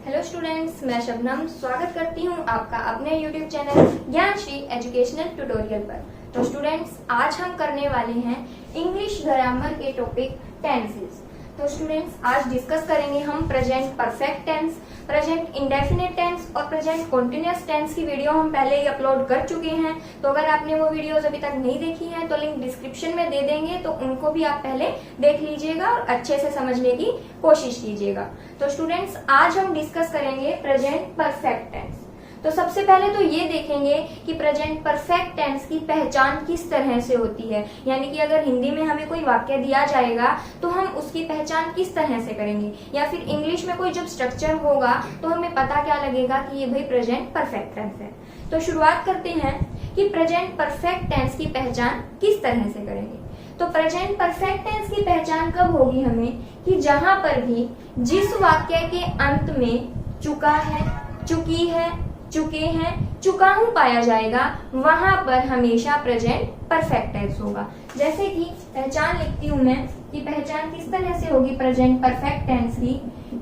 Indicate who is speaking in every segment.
Speaker 1: Hello students, मैं शबनम स्वागत करती हूँ आपका अपने YouTube channel Gyanshree educational tutorial पर। तो स्टूडेंट्स, आज हम करने वाले हैं इंग्लिश ग्रामर के टॉपिक टेंसेस। तो स्टूडेंट्स, आज डिस्कस करेंगे हम present perfect tense, present indefinite tense और प्रेजेंट कॉन्टिन्यूअस टेंस की वीडियो हम पहले ही अपलोड कर चुके हैं। तो अगर आपने वो वीडियोस अभी तक नहीं देखी हैं तो लिंक डिस्क्रिप्शन में दे देंगे, तो उनको भी आप पहले देख लीजिएगा और अच्छे से समझने की कोशिश कीजिएगा। तो स्टूडेंट्स, आज हम डिस्कस करेंगे प्रेजेंट परफेक्ट टेंस। तो सबसे पहले तो ये देखेंगे कि प्रेजेंट परफेक्ट टेंस की पहचान किस तरह से होती है, यानी कि अगर हिंदी में हमें कोई वाक्य दिया जाएगा तो हम उसकी पहचान किस तरह से करेंगे, या फिर इंग्लिश में कोई जब स्ट्रक्चर होगा तो हमें पता क्या लगेगा कि ये भाई प्रेजेंट परफेक्ट टेंस है। तो शुरुआत करते हैं कि प्रेजेंट परफेक्ट टेंस की पहचान किस तरह से करेंगे। तो प्रेजेंट परफेक्ट टेंस की पहचान कब होगी हमें, कि जहां पर भी जिस वाक्य के अंत में चुका है, चुकी है, चुके हैं, चुका हूं पाया जाएगा, वहां पर हमेशा प्रेजेंट परफेक्ट टेंस होगा। जैसे कि पहचान लिखती हूं मैं कि पहचान किस तरह से होगी प्रेजेंट परफेक्ट टेंस की,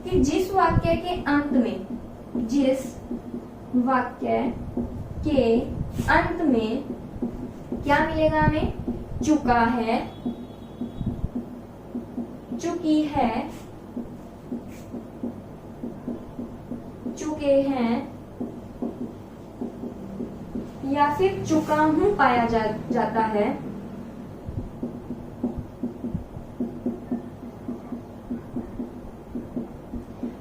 Speaker 1: कि जिस वाक्य के अंत में, जिस वाक्य के अंत में क्या मिलेगा हमें, चुका है, चुकी है, चुके हैं, या फिर चुका हूं पाया जाता है,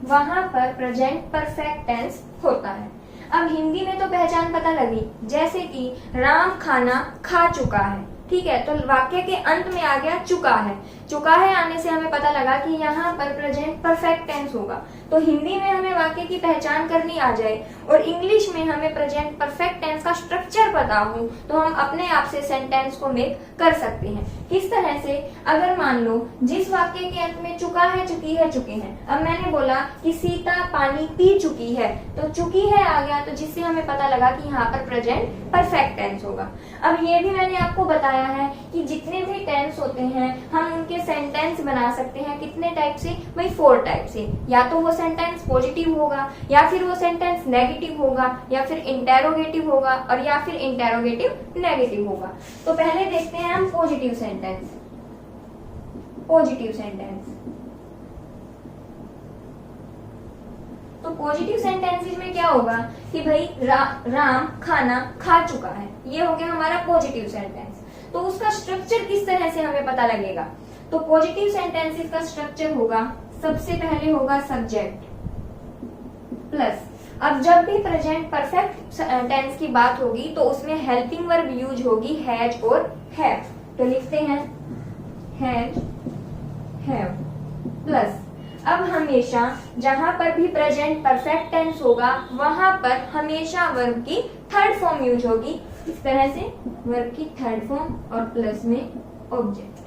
Speaker 1: वहां पर प्रेजेंट परफेक्ट टेंस होता है। अब हिंदी में तो पहचान पता लगी, जैसे कि राम खाना खा चुका है, ठीक है। तो वाक्य के अंत में आ गया चुका है, चुका है आने से हमें पता लगा कि यहाँ पर प्रेजेंट परफेक्ट टेंस होगा। तो हिंदी में हमें वाक्य की पहचान करनी आ जाए और इंग्लिश में हमें प्रेजेंट परफेक्ट टेंस का स्ट्रक्चर पता हो तो हम अपने आप से सेंटेंस को मेक कर सकते हैं। किस तरह से, अगर मान लो जिस वाक्य के अंत में चुका है, चुकी है, चुके हैं, अब मैंने बोला कि सीता पानी पी चुकी है, तो चुकी है आ गया, तो जिससे हमें पता लगा कि यहाँ पर प्रेजेंट परफेक्ट टेंस होगा। अब ये भी मैंने आपको बताया है कि जितने भी टेंस होते हैं हम उनके सेंटेंस बना सकते हैं कितने टाइप से, भाई 4 टाइप से। या तो वो सेंटेंस पॉजिटिव होगा, या फिर वो सेंटेंस नेगेटिव होगा, या फिर इंटेरोगेटिव होगा, और या फिर इंटेरोगेटिव नेगेटिव होगा। तो पहले देखते हैं हम पॉजिटिव सेंटेंस। पॉजिटिव सेंटेंस, तो पॉजिटिव सेंटेंसेस में क्या होगा कि भाई राम खाना खा चुका है, ये हो गया हमारा पॉजिटिव सेंटेंस। तो उसका स्ट्रक्चर किस तरह से हमें पता लगेगा, तो पॉजिटिव सेंटेंसेस का स्ट्रक्चर होगा, सबसे पहले होगा सब्जेक्ट प्लस, अब जब भी प्रेजेंट परफेक्ट टेंस की बात होगी तो उसमें हेल्पिंग वर्ब यूज होगी हैज और हैव। तो लिखते हैं हैज, हैव प्लस, अब हमेशा जहां पर भी प्रेजेंट परफेक्ट टेंस होगा वहां पर हमेशा वर्ब की थर्ड फॉर्म यूज होगी। इस तरह से वर्ब की थर्ड फॉर्म और प्लस में ऑब्जेक्ट।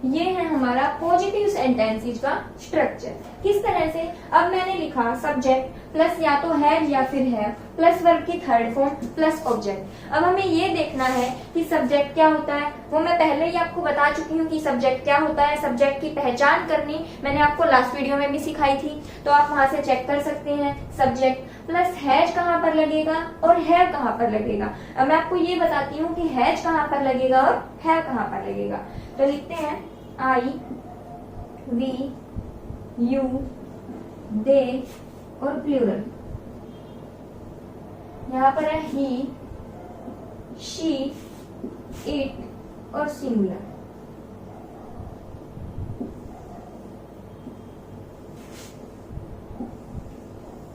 Speaker 1: ये है हमारा पॉजिटिव सेंटेंसेस का स्ट्रक्चर। किस तरह से, अब मैंने लिखा सब्जेक्ट प्लस या तो हैज या फिर हैव प्लस वर्ब की थर्ड फॉर्म प्लस ऑब्जेक्ट। अब हमें ये देखना है कि सब्जेक्ट क्या होता है, वो मैं पहले ही आपको बता चुकी हूँ कि सब्जेक्ट क्या होता है। सब्जेक्ट की पहचान करनी मैंने आपको लास्ट वीडियो में भी सिखाई थी, तो आप वहां से चेक कर सकते हैं। सब्जेक्ट प्लस हैज कहाँ पर लगेगा और हैव कहाँ पर लगेगा। अब मैं आपको ये बताती हूँ कि हैज कहाँ पर लगेगा और हैव कहाँ पर लगेगा। तो लिखते हैं आई, वी, यू, दे और प्लूरल। यहाँ पर है ही, शी, इट और सिंगुलर।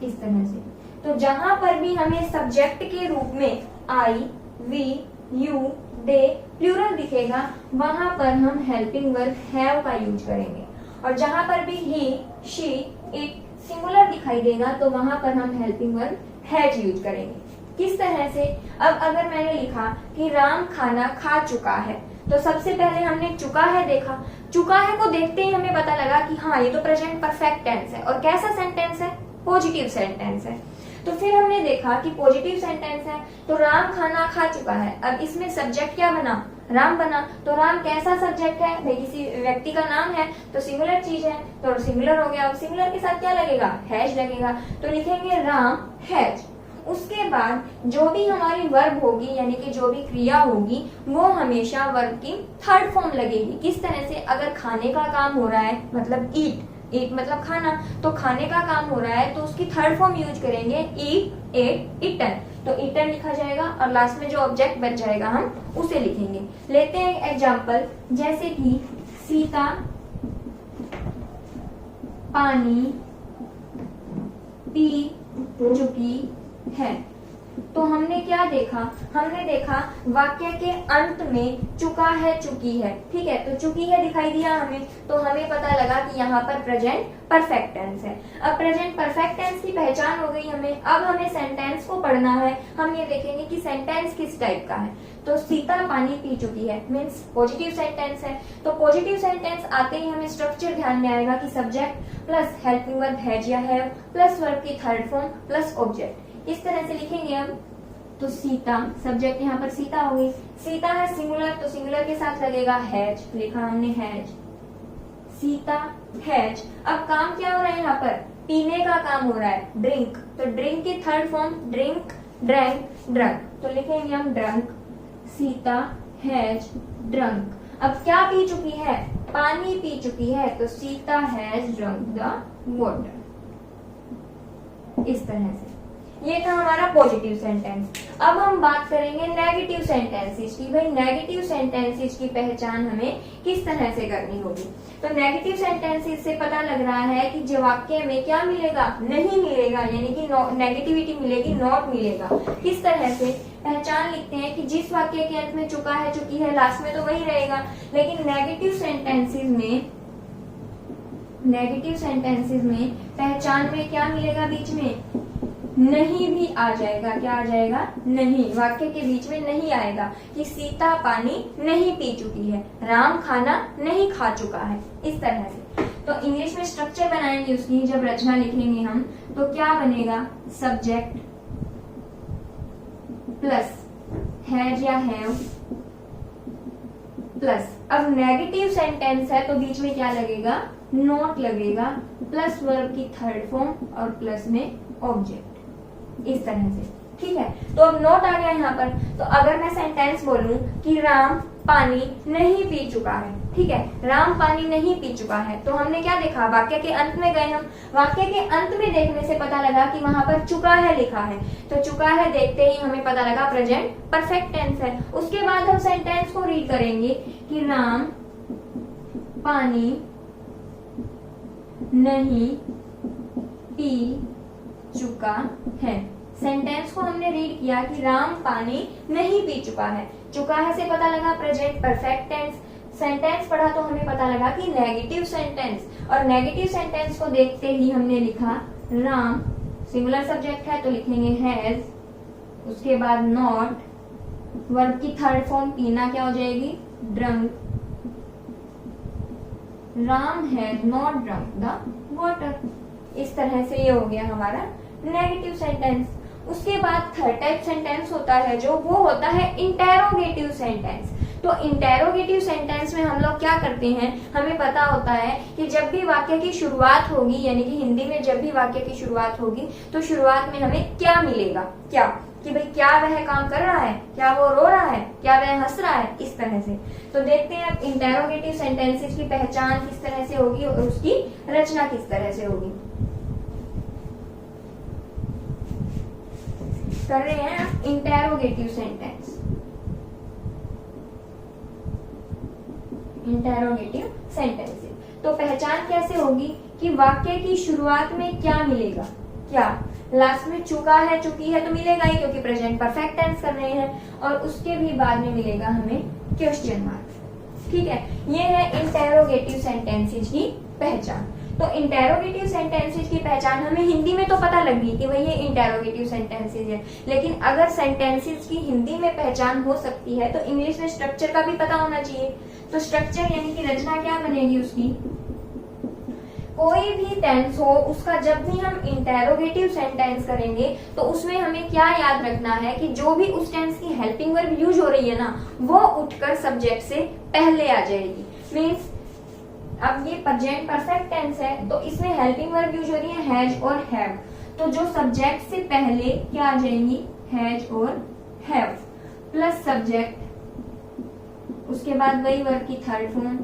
Speaker 1: इस तरह से, तो जहां पर भी हमें सब्जेक्ट के रूप में आई, वी, यू, दे, प्लूरल दिखेगा वहां पर हम हेल्पिंग वर्ब हैव का यूज करेंगे, और जहां पर भी ही, शी, इट, सिंगुलर दिखाई देगा तो वहां पर हम हेल्पिंग वर्ब हैज यूज करेंगे। किस तरह से, अब अगर मैंने लिखा कि राम खाना खा चुका है, तो सबसे पहले हमने चुका है देखा, चुका है को देखते ही हमें पता लगा कि हाँ ये तो प्रेजेंट परफेक्ट टेंस है, और कैसा सेंटेंस है, पॉजिटिव सेंटेंस है। तो फिर हमने देखा कि पॉजिटिव सेंटेंस है तो राम खाना खा चुका है। अब इसमें सब्जेक्ट क्या बना, राम बना। तो राम कैसा सब्जेक्ट है भाई, किसी व्यक्ति का नाम है तो सिंगुलर चीज है, तो सिंगुलर हो गया। अब सिंगुलर के साथ क्या लगेगा, हैज लगेगा, तो लिखेंगे राम हैज। उसके बाद जो भी हमारी वर्ब होगी यानी कि जो भी क्रिया होगी वो हमेशा वर्ब की थर्ड फॉर्म लगेगी। किस तरह से, अगर खाने का काम हो रहा है मतलब ईट, ईट मतलब खाना, तो खाने का काम हो रहा है तो उसकी थर्ड फॉर्म यूज करेंगे ईट, एट, ईटन। तो ईटन लिखा जाएगा और लास्ट में जो ऑब्जेक्ट बच जाएगा हम उसे लिखेंगे। लेते हैं एग्जांपल, जैसे कि सीता पानी पी चुकी है। तो हमने क्या देखा, हमने देखा वाक्य के अंत में चुका है, चुकी है, ठीक है। तो चुकी है दिखाई दिया हमें, तो हमें पता लगा कि यहाँ पर प्रेजेंट परफेक्ट टेंस है। अब प्रेजेंट परफेक्ट टेंस की पहचान हो गई हमें। अब हमें सेंटेंस को पढ़ना है। हम ये देखेंगे कि सेंटेंस किस टाइप का है। तो सीता पानी पी चुकी है मीन्स पॉजिटिव सेंटेंस है। तो पॉजिटिव सेंटेंस आते ही हमें स्ट्रक्चर ध्यान में आएगा कि subject plus helping verb has या हैव प्लस वर्ब की थर्ड फॉर्म प्लस ऑब्जेक्ट। इस तरह से लिखेंगे हम। तो सीता, सब्जेक्ट यहाँ पर सीता हो गई। सीता है सिंगुलर, तो सिंगुलर के साथ लगेगा हैज, लिखा हमने हैज, सीता हैज। अब काम क्या हो रहा है यहाँ पर, पीने का काम हो रहा है, ड्रिंक। तो ड्रिंक की third form drink, drank, drunk. तो लिखेंगे हम ड्रंक, सीता हैज ड्रंक। अब क्या पी चुकी है, पानी पी चुकी है, तो Sita has drunk the water. इस तरह से ये था हमारा पॉजिटिव सेंटेंस। अब हम बात करेंगे नेगेटिव सेंटेंसेस की। भाई नेगेटिव सेंटेंसेस की पहचान हमें किस तरह से करनी होगी। तो नेगेटिव सेंटेंसेस से पता लग रहा है कि जो वाक्य में क्या मिलेगा, नहीं मिलेगा, यानी कि नेगेटिविटी मिलेगी, नॉट मिलेगा। किस तरह से पहचान लिखते हैं कि जिस वाक्य के अंत में चुका है, चुकी है, लास्ट में तो वही रहेगा। लेकिन नेगेटिव सेंटेंसेस में पहचान में क्या मिलेगा, बीच में नहीं भी आ जाएगा। क्या आ जाएगा, नहीं। वाक्य के बीच में नहीं आएगा कि सीता पानी नहीं पी चुकी है, राम खाना नहीं खा चुका है। इस तरह से तो इंग्लिश में स्ट्रक्चर बनाएंगे उसकी, जब रचना लिखेंगे हम तो क्या बनेगा, सब्जेक्ट प्लस हैज या हैव प्लस। अब नेगेटिव सेंटेंस है तो बीच में क्या लगेगा, नॉट लगेगा, प्लस वर्ब की थर्ड फॉर्म और प्लस में ऑब्जेक्ट। इस तरह से, ठीक है। तो अब नोट आ गया यहाँ पर। तो अगर मैं सेंटेंस बोलूं कि राम पानी नहीं पी चुका है, ठीक है, राम पानी नहीं पी चुका है, तो हमने क्या देखा, वाक्य के अंत में गए हम। वाक्य के अंत में देखने से पता लगा कि वहां पर चुका है लिखा है। तो चुका है देखते ही हमें पता लगा प्रेजेंट परफेक्ट टेंस है। उसके बाद हम सेंटेंस को रीड करेंगे कि राम पानी नहीं पी चुका है। सेंटेंस को हमने रीड किया कि राम पानी नहीं पी चुका है। चुका है से पता लगा प्रेजेंट परफेक्ट टेंस। सेंटेंस पढ़ा तो हमें पता लगा कि नेगेटिव सेंटेंस, और नेगेटिव सेंटेंस को देखते ही हमने लिखा राम, सिंगुलर सब्जेक्ट है तो लिखेंगे हैज, उसके बाद नॉट, वर्ब की थर्ड फॉर्म पीना क्या हो जाएगी, drunk, Ram has not drunk the water. इस तरह से ये हो गया हमारा नेगेटिव सेंटेंस। उसके बाद थर्ड टाइप सेंटेंस होता है जो, वो होता है इंटेरोगेटिव सेंटेंस। तो इंटेरोगेटिव सेंटेंस में हम लोग क्या करते हैं, हमें पता होता है कि जब भी वाक्य की शुरुआत होगी, यानी कि हिंदी में जब भी वाक्य की शुरुआत होगी तो शुरुआत में हमें क्या मिलेगा, क्या, कि भाई क्या वह काम कर रहा है, क्या वो रो रहा है, क्या वह हंस रहा है। इस तरह से तो देखते हैं अब इंटेरोगेटिव सेंटेंसेस की पहचान किस तरह से होगी और उसकी रचना किस तरह से होगी। कर रहे हैं इंटेरोगेटिव सेंटेंस। इंटेरोगेटिव सेंटेंसेस तो पहचान कैसे होगी कि वाक्य की शुरुआत में क्या मिलेगा, क्या, लास्ट में चुका है चुकी है तो मिलेगा ही क्योंकि प्रेजेंट परफेक्ट टेंस कर रहे हैं, और उसके भी बाद में मिलेगा हमें क्वेश्चन मार्क। ठीक है, ये है इंटेरोगेटिव सेंटेंसेस की पहचान। तो इंटेरोगेटिव सेंटेंसेस की पहचान हमें हिंदी में तो पता लग गई कि भाई ये इंटेरोगेटिव सेंटेंसेस है, लेकिन अगर सेंटेंसेस की हिंदी में पहचान हो सकती है तो इंग्लिश में स्ट्रक्चर का भी पता होना चाहिए। तो स्ट्रक्चर यानी कि रचना क्या बनेगी उसकी, कोई भी टेंस हो उसका जब भी हम इंटेरोगेटिव सेंटेंस करेंगे तो उसमें हमें क्या याद रखना है कि जो भी उस टेंस की हेल्पिंग वर्ब यूज हो रही है ना वो उठकर सब्जेक्ट से पहले आ जाएगी। मीन्स अब ये प्रेजेंट परफेक्ट टेंस है तो इसमें हेल्पिंग वर्ब यूज हो रही है हैज और हैव, तो जो सब्जेक्ट से पहले क्या आ जाएंगी हैज और हैव प्लस सब्जेक्ट, उसके बाद वही वर्ब की थर्ड फॉर्म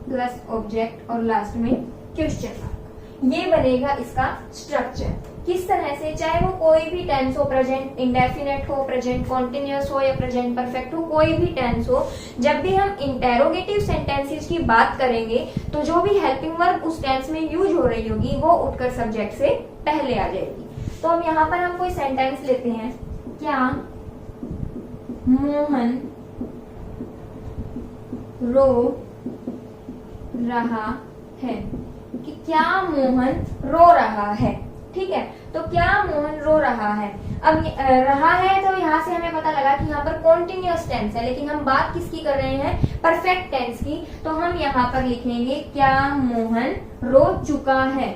Speaker 1: प्लस ऑब्जेक्ट और लास्ट में क्वेश्चन मार्क। ये बनेगा इसका स्ट्रक्चर। किस तरह से, चाहे वो कोई भी टेंस हो, प्रेजेंट इंडेफिनेट हो, प्रेजेंट कॉन्टिन्यूअस हो या प्रेजेंट परफेक्ट हो, कोई भी टेंस हो, जब भी हम इंटेरोगेटिव सेंटेंसेस की बात करेंगे तो जो भी हेल्पिंग वर्ब उस टेंस में यूज हो रही होगी वो उठकर सब्जेक्ट से पहले आ जाएगी। तो अब यहाँ पर हम कोई सेंटेंस लेते हैं, क्या मोहन रो रहा है, कि क्या मोहन रो रहा है। ठीक है, तो क्या मोहन रो रहा है। अब रहा है तो यहाँ से हमें पता लगा कि यहाँ पर कॉन्टिन्यूअस टेंस है, लेकिन हम बात किसकी कर रहे हैं, परफेक्ट टेंस की। तो हम यहाँ पर लिखेंगे क्या मोहन रो चुका है,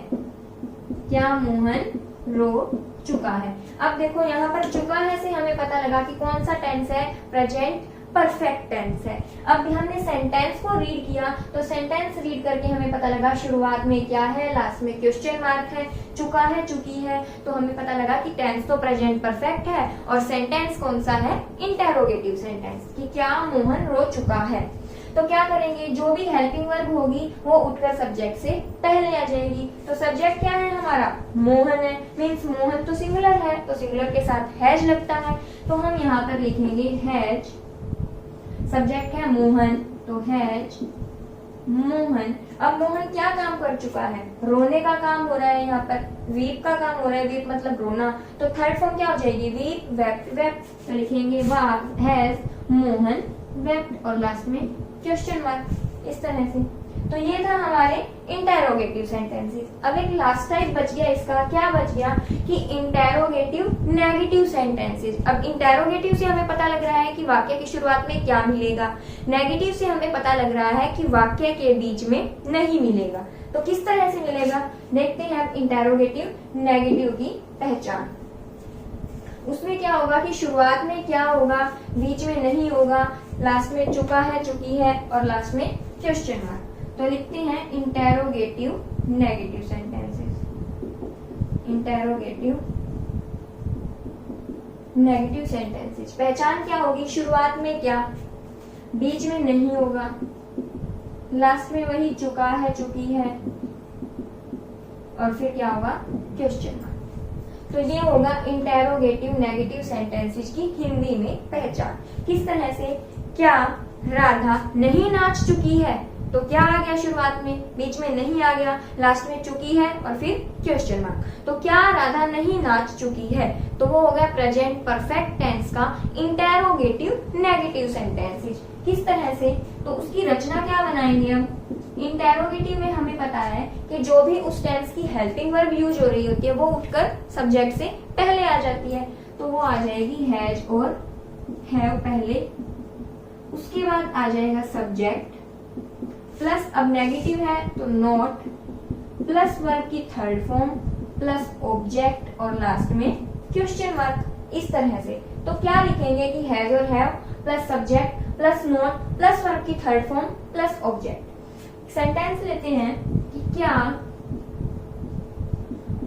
Speaker 1: क्या मोहन रो चुका है। अब देखो यहाँ पर चुका है से हमें पता लगा कि कौन सा टेंस है, प्रेजेंट परफेक्ट टेंस है। अब हमने सेंटेंस को रीड किया तो सेंटेंस रीड करके हमें पता लगा शुरुआत में क्या है, लास्ट में क्वेश्चन मार्क है, चुका है, चुकी है, तो हमें पता लगा कि टेंस तो प्रेजेंट परफेक्ट है और सेंटेंस कौन सा है, इंटेरोगेटिव सेंटेंस, कि क्या मोहन रो चुका है। तो क्या करेंगे, जो भी हेल्पिंग वर्ब होगी वो उठकर सब्जेक्ट से पहले आ जाएगी। तो सब्जेक्ट क्या है हमारा, मोहन है, मीन्स मोहन तो सिंगुलर है तो सिंगुलर के साथ हैज लगता है, तो हम यहाँ पर लिखेंगे हैज, सब्जेक्ट है मोहन तो हैज मोहन। अब मोहन क्या काम कर चुका है, रोने का काम हो रहा है, यहाँ पर वीप का काम हो रहा है, वीप मतलब रोना, तो थर्ड फॉर्म क्या हो जाएगी, वीप वेप्ट वेप्ट, तो लिखेंगे वाह हैज मोहन वेप्ट और लास्ट में क्वेश्चन मार्क, इस तरह से। तो ये था हमारे इंटेरोगेटिव सेंटेंसेस। अब एक लास्ट टाइप बच गया इसका, क्या बच गया कि इंटेरोगेटिव नेगेटिव सेंटेंसेस। अब इंटेरोगेटिव से हमें पता लग रहा है कि वाक्य की शुरुआत में क्या मिलेगा, नेगेटिव से हमें पता लग रहा है कि वाक्य के बीच में नहीं मिलेगा। तो किस तरह से मिलेगा, देखते हैं अब इंटेरोगेटिव नेगेटिव की पहचान। उसमें क्या होगा कि शुरुआत में क्या होगा, बीच में नहीं होगा, लास्ट में चुका है, चुकी है और लास्ट में क्वेश्चन मार्क। तो लिखते हैं interrogative negative sentences, interrogative negative sentences. पहचान क्या होगी, शुरुआत में क्या, बीच में नहीं होगा, लास्ट में वही चुका है, चुकी है और फिर क्या होगा, क्वेश्चन मार्क। तो ये होगा इंटेरोगेटिव नेगेटिव सेंटेंसेस की हिंदी में पहचान। किस तरह से, क्या राधा नहीं नाच चुकी है, तो क्या आ गया शुरुआत में, बीच में नहीं आ गया, लास्ट में चुकी है और फिर क्वेश्चन मार्क। तो क्या राधा नहीं नाच चुकी है, तो वो हो गया प्रेजेंट परफेक्ट टेंस का इंटेरोगेटिव नेगेटिव सेंटेंसेस। किस तरह से, तो उसकी रचना क्या बनाएंगे हम, इंटेरोगेटिव में हमें पता है कि जो भी उस टेंस की हेल्पिंग वर्ब यूज हो रही होती है वो उठकर सब्जेक्ट से पहले आ जाती है, तो वो आ जाएगी हैज और हैव पहले, उसके बाद आ जाएगा सब्जेक्ट प्लस, अब नेगेटिव है तो नॉट, प्लस वर्ब की थर्ड फॉर्म प्लस ऑब्जेक्ट और लास्ट में क्वेश्चन मार्क, इस तरह से। तो क्या लिखेंगे कि हैज और have plus subject plus not plus verb की third form plus object. Sentence लेते हैं कि क्या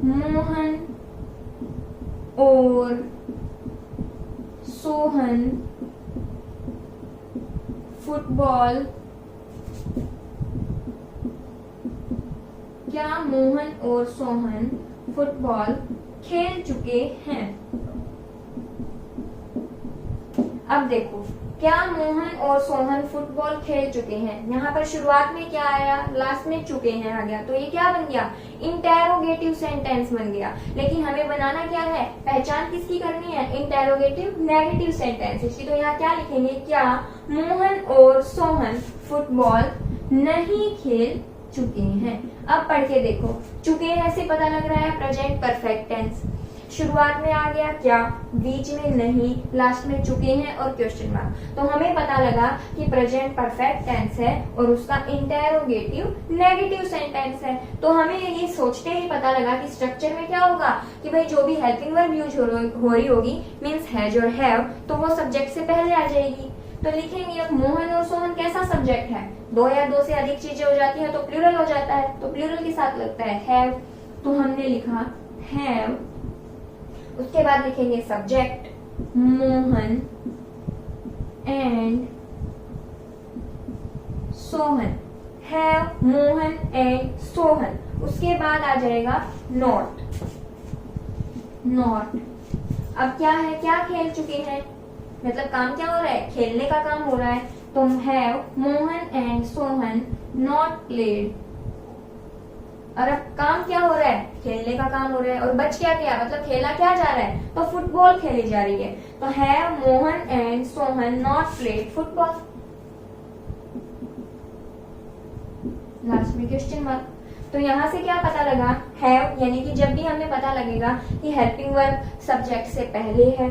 Speaker 1: मोहन और सोहन फुटबॉल, क्या मोहन और सोहन फुटबॉल खेल चुके हैं। अब देखो, क्या मोहन और सोहन फुटबॉल खेल चुके हैं, यहाँ पर शुरुआत में क्या आया, लास्ट में चुके हैं आ गया, तो ये क्या बन गया, इंटेरोगेटिव सेंटेंस बन गया। लेकिन हमें बनाना क्या है, पहचान किसकी करनी है, इंटेरोगेटिव नेगेटिव सेंटेंसेस की। तो यहाँ क्या लिखेंगे, क्या मोहन और सोहन फुटबॉल नहीं खेल चुके हैं। अब पढ़ के देखो, चुके हैं से पता लग रहा है प्रेजेंट परफेक्ट टेंस, शुरुआत में आ गया क्या, बीच में नहीं, लास्ट में चुके हैं और क्वेश्चन मार्क। तो हमें पता लगा कि प्रेजेंट परफेक्ट टेंस है और उसका इंटेरोगेटिव नेगेटिव सेंटेंस है। तो हमें ये सोचते ही पता लगा कि स्ट्रक्चर में क्या होगा कि भाई जो भी हेल्पिंग वर्ब यूज हो रही होगी मीन्स हैज और हैव, तो वो सब्जेक्ट से पहले आ जाएगी। तो लिखेंगे अब मोहन और सोहन कैसा सब्जेक्ट है, दो या दो से अधिक चीजें हो जाती है तो प्लूरल हो जाता है, तो प्लूरल के साथ लगता है हैव, तो हमने लिखा हैव। उसके बाद लिखेंगे subject Mohan and Sohan, have Mohan and Sohan. उसके बाद आ जाएगा नॉट, नॉट। अब क्या है, क्या खेल चुके हैं, मतलब काम क्या हो रहा है, खेलने का काम हो रहा है। तो have Mohan and Sohan not played, और अब काम क्या हो रहा है, खेलने का काम हो रहा है, और बच क्या गया, मतलब खेला क्या जा रहा है, तो फुटबॉल खेली जा रही है। तो have Mohan and Sohan not played football, last में क्वेश्चन मार्क। तो यहाँ से क्या पता लगा, हैव यानी कि जब भी हमें पता लगेगा कि हेल्पिंग वर्ब सब्जेक्ट से पहले है,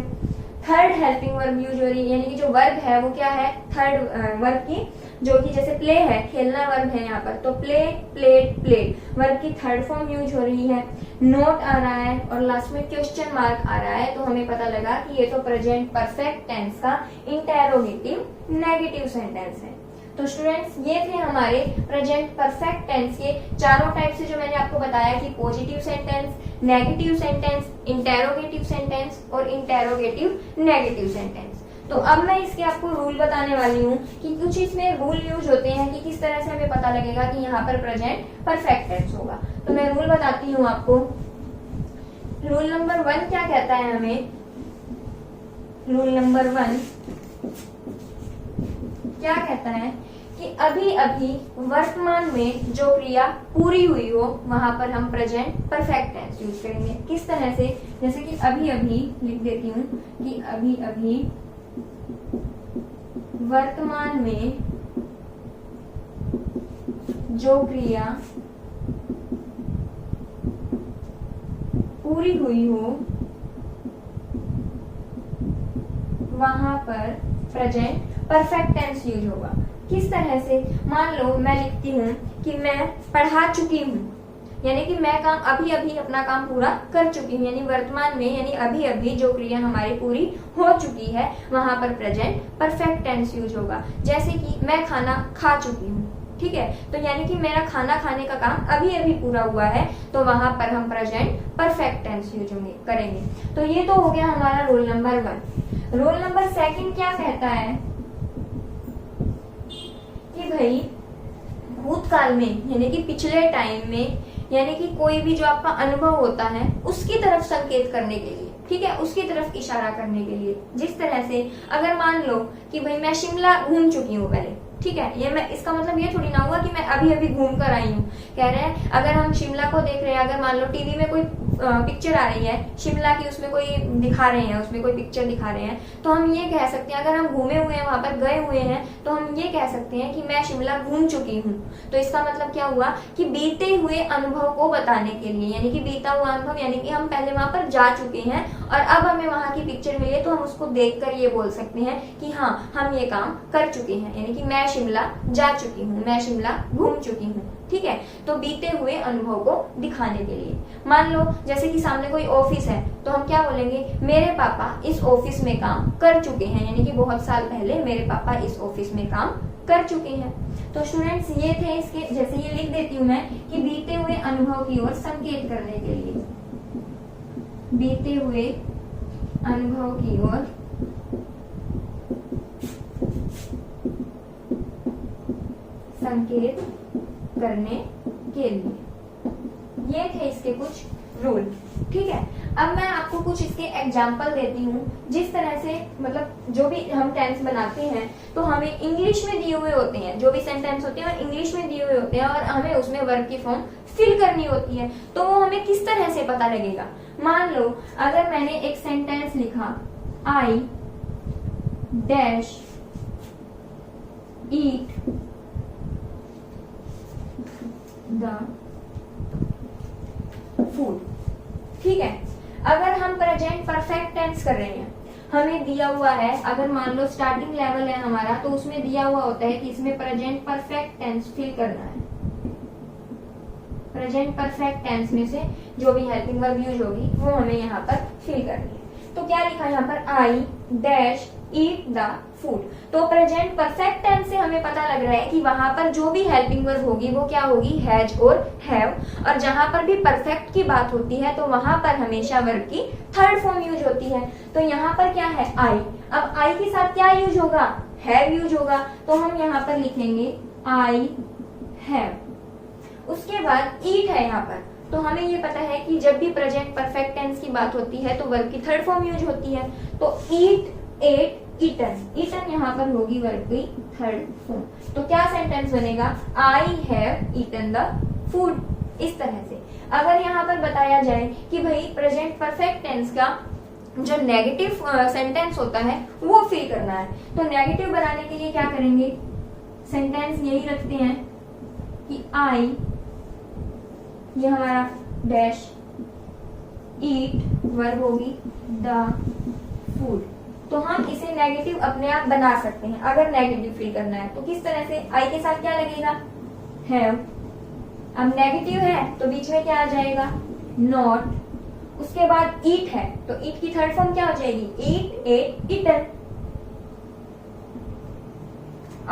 Speaker 1: थर्ड हेल्पिंग वर्ब यूज हो रही है, यानी कि जो वर्ब है वो क्या है, थर्ड वर्ब की, जो कि जैसे प्ले है, खेलना वर्ब है यहाँ पर, तो प्ले, प्लेड, प्लेड वर्ब की थर्ड फॉर्म यूज हो रही है, नोट आ रहा है और लास्ट में क्वेश्चन मार्क आ रहा है। तो हमें पता लगा कि ये तो प्रेजेंट परफेक्ट टेंस का इंटेरोगेटिव नेगेटिव सेंटेंस है। तो स्टूडेंट्स ये थे हमारे प्रेजेंट परफेक्ट टेंस के चारों टाइप से जो मैंने आपको बताया कि positive sentence, negative sentence, interrogative sentence और इंटेरोगेटिव नेगेटिव सेंटेंस। तो अब मैं इसके आपको रूल बताने वाली हूँ कि कुछ इसमें रूल यूज होते हैं कि किस तरह से हमें पता लगेगा कि यहाँ पर प्रेजेंट परफेक्ट टेंस होगा। तो मैं रूल बताती हूँ आपको। रूल नंबर 1 क्या कहता है हमें, रूल नंबर 1 क्या कहता है कि अभी अभी वर्तमान में जो क्रिया पूरी हुई हो वहां पर हम प्रेजेंट परफेक्ट टेंस यूज करेंगे। किस तरह से, जैसे कि अभी अभी लिख देती हूँ कि अभी अभी वर्तमान में जो क्रिया पूरी हुई हो वहां पर प्रेजेंट परफेक्ट टेंस यूज होगा। किस तरह से, मान लो मैं लिखती हूँ कि मैं पढ़ा चुकी हूँ, यानी कि मैं काम अभी अभी अपना काम पूरा कर चुकी हूँ, यानी वर्तमान में, यानी अभी अभी जो क्रिया हमारी पूरी हो चुकी है वहां पर प्रेजेंट परफेक्ट टेंस यूज होगा। जैसे कि मैं खाना खा चुकी हूँ, ठीक है, तो यानी कि मेरा खाना खाने का काम अभी अभी पूरा हुआ है, तो वहां पर हम प्रेजेंट परफेक्ट टेंस यूज करेंगे। तो ये तो हो गया हमारा रूल नंबर 1। रूल नंबर 2 क्या कहता है कि भाई भूतकाल में, यानी कि पिछले टाइम में, यानी कि कोई भी जो आपका अनुभव होता है उसकी तरफ संकेत करने के लिए, ठीक है, उसकी तरफ इशारा करने के लिए। जिस तरह से अगर मान लो कि भाई मैं शिमला घूम चुकी हूँ पहले, ठीक है, ये मैं, इसका मतलब ये थोड़ी ना हुआ कि मैं अभी अभी घूम कर आई हूँ। कह रहे हैं अगर हम शिमला को देख रहे हैं, अगर मान लो टीवी में कोई पिक्चर आ रही है शिमला की, उसमें कोई दिखा रहे हैं, उसमें कोई पिक्चर दिखा रहे हैं, तो हम ये कह सकते हैं, अगर हम घूमे हुए हैं, वहां पर गए हुए हैं, तो हम ये कह सकते हैं कि मैं शिमला घूम चुकी हूँ। तो इसका मतलब क्या हुआ कि बीते हुए अनुभव को बताने के लिए, यानी कि बीता हुआ अनुभव, यानी कि हम पहले वहां पर जा चुके हैं और अब हमें वहां की पिक्चर मिली है, तो हम उसको देखकर ये बोल सकते हैं कि हाँ हम ये काम कर चुके हैं, यानी कि मैं शिमला जा चुकी हूँ, मैं शिमला घूम चुकी हूँ। ठीक है, तो बीते हुए अनुभव को दिखाने के लिए। मान लो जैसे कि सामने कोई ऑफिस है, तो हम क्या बोलेंगे, मेरे पापा इस ऑफिस में काम कर चुके हैं, यानी कि बहुत साल पहले मेरे पापा इस ऑफिस में काम कर चुके हैं। तो स्टूडेंट्स ये थे इसके, जैसे ये लिख देती हूँ मैं कि बीते हुए अनुभव की ओर संकेत करने के लिए, बीते हुए अनुभव की ओर संकेत करने के लिए। ये थे इसके कुछ रूल। ठीक है, अब मैं आपको कुछ इसके एग्जाम्पल देती हूँ, जिस तरह से मतलब जो भी हम टेंस बनाते हैं तो हमें इंग्लिश में दिए हुए होते हैं, जो भी सेंटेंस होते हैं इंग्लिश में दिए हुए होते हैं और हमें उसमें वर्ब की फॉर्म फिल करनी होती है। तो वो हमें किस तरह से पता लगेगा। मान लो अगर मैंने एक सेंटेंस लिखा, I dash eat the food. ठीक है, अगर हम प्रेजेंट परफेक्ट टेंस कर रहे हैं, हमें दिया हुआ है, अगर मान लो स्टार्टिंग लेवल है हमारा, तो उसमें दिया हुआ होता है कि इसमें प्रेजेंट परफेक्ट टेंस फिल करना है। प्रेजेंट परफेक्ट टेंस में से जो भी हेल्पिंग वर्ब यूज होगी वो हमें यहाँ पर फिल करनी है। तो क्या लिखा है यहाँ पर, I dash eat the food. तो प्रेजेंट परफेक्ट टेंस से हमें पता लग रहा है कि वहां पर जो भी हेल्पिंग वर्ब होगी वो क्या होगी, हैज और हैव। और जहां पर भी परफेक्ट की बात होती है तो वहां पर हमेशा वर्ब की थर्ड फॉर्म यूज होती है। तो यहाँ पर क्या है, आई। अब आई के साथ क्या यूज होगा, हैव यूज होगा। तो हम यहाँ पर लिखेंगे आई हैव। उसके बाद ईट है यहाँ पर, तो हमें ये पता है कि जब भी प्रेजेंट परफेक्ट टेंस की बात होती है तो वर्ब की थर्ड फॉर्म यूज होती है। तो ईट, एट, ईटन। ईटन यहाँ पर होगी वर्ब की थर्ड फॉर्म। तो क्या सेंटेंस बनेगा, I have eaten the food. इस तरह से अगर यहाँ पर बताया जाए कि भाई प्रेजेंट परफेक्ट टेंस का जो नेगेटिव सेंटेंस होता है वो फिल करना है, तो नेगेटिव बनाने के लिए क्या करेंगे, सेंटेंस यही रखते हैं कि आई, ये हमारा डैश, ईट वर्ब होगी द फूड। तो हम इसे नेगेटिव अपने आप बना सकते हैं अगर नेगेटिव फिल करना है। तो किस तरह से, आई के साथ क्या लगेगा, हैव। अब नेगेटिव है तो बीच में क्या आ जाएगा, नॉट। उसके बाद ईट है तो ईट की थर्ड फॉर्म क्या हो जाएगी, eat, ate, eaten.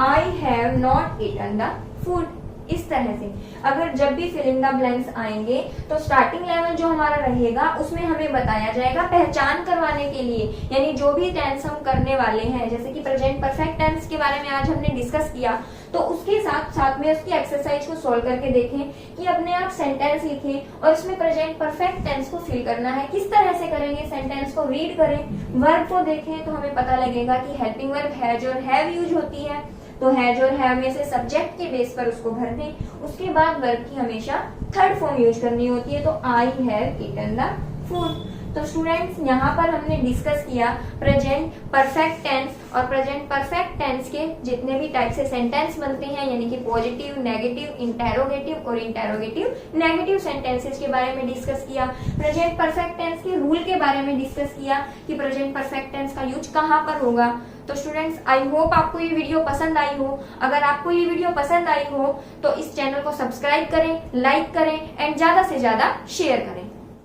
Speaker 1: I have not eaten the food. इस तरह से अगर जब भी फिलिंग द ब्लैंक्स आएंगे तो स्टार्टिंग लेवल जो हमारा रहेगा उसमें हमें बताया जाएगा पहचान करवाने के लिए, यानी जो भी टेंस हम करने वाले हैं, जैसे कि प्रेजेंट परफेक्ट टेंस के बारे में आज हमने डिस्कस किया, तो उसके साथ साथ में उसकी एक्सरसाइज को सोल्व करके देखें कि अपने आप सेंटेंस लिखें और इसमें प्रेजेंट परफेक्ट टेंस को फिल करना है। किस तरह से करेंगे, सेंटेंस को रीड करें, वर्ब को देखें तो हमें पता लगेगा कि हेल्पिंग वर्ब हैज और हैव यूज होती है। तो हैज और हैव में से सब्जेक्ट के बेस पर उसको भर दें। उसके बाद वर्ब की हमेशा थर्ड फॉर्म यूज करनी होती है। तो I have eaten the food. तो स्टूडेंट्स यहाँ पर हमने डिस्कस किया प्रेजेंट परफेक्ट टेंस और प्रेजेंट परफेक्ट टेंस के जितने भी टाइप से सेंटेंस बनते हैं, यानी कि पॉजिटिव, नेगेटिव, इंटेरोगेटिव और इंटेरोगेटिव नेगेटिव सेंटेंसेस के बारे में डिस्कस किया। प्रेजेंट परफेक्ट टेंस के रूल के बारे में डिस्कस किया कि प्रेजेंट परफेक्ट टेंस का यूज कहाँ पर होगा। तो स्टूडेंट्स आई होप आपको ये वीडियो पसंद आई हो। अगर आपको ये वीडियो पसंद आई हो तो इस चैनल को सब्सक्राइब करें, लाइक करें एंड ज्यादा से ज्यादा शेयर करें।